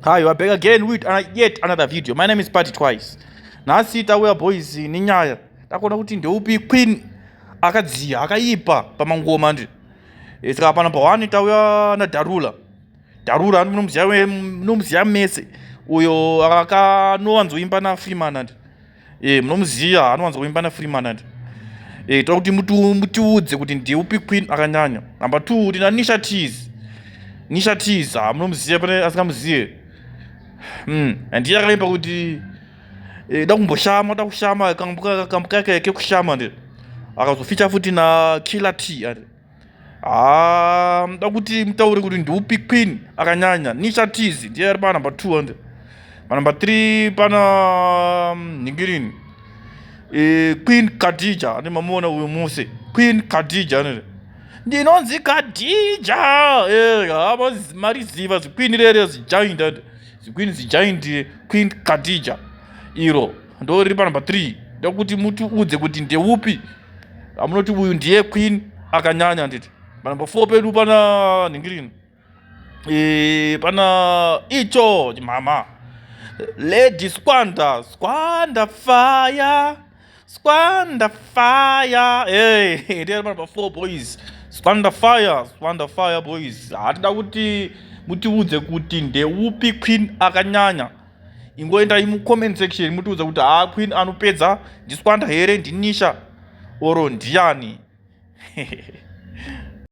Hi, you are back again with yet another video. My name is Party Twice. Nasi tauya boys ni nyaya takona kuti ndeupi queen akadziya akaipa pamangoma ndi saka pana pa 1 tauya na Darula munomziya mese uyo akanowanzoimba na Freeman ndi munomziya anowanzoimba na Freeman ndi tokuti mutiudze kuti ndeupi queen akanyanya. Number 2 tina Nisha Tease munomziya pane asikamuziye ndiye akaimba kuti dakushama kambuka keke kushama ndi akazoficha futi na Killer T dakuti mtaure kuti ndiupi queen akanyanya. Nisha Tease ndiye ari pa number 2 ndi pa number 3 pana ningirini Queen Khadija ndi mamona uyu muse Queen Khadija ndinonzi Khadija aba mariziva ziqueen rere zigiant Queen Khadija iro ndo riri pa number 3 ndakuti muti udze kuti ndeupi amunoti uyu ndiye queen akanyanya nditi. Pa number 4 pedu pana ningirini pana icho mama Lady Squander Fire ndiye number 4 boys. Squander Fire boys. Hatida kuti mutiudze kuti ndeupi queen akanyanya. Ingoenda imu comment section mutiudze kuti queen anopedza ndi Squander here ndi Nisha oro ndiani.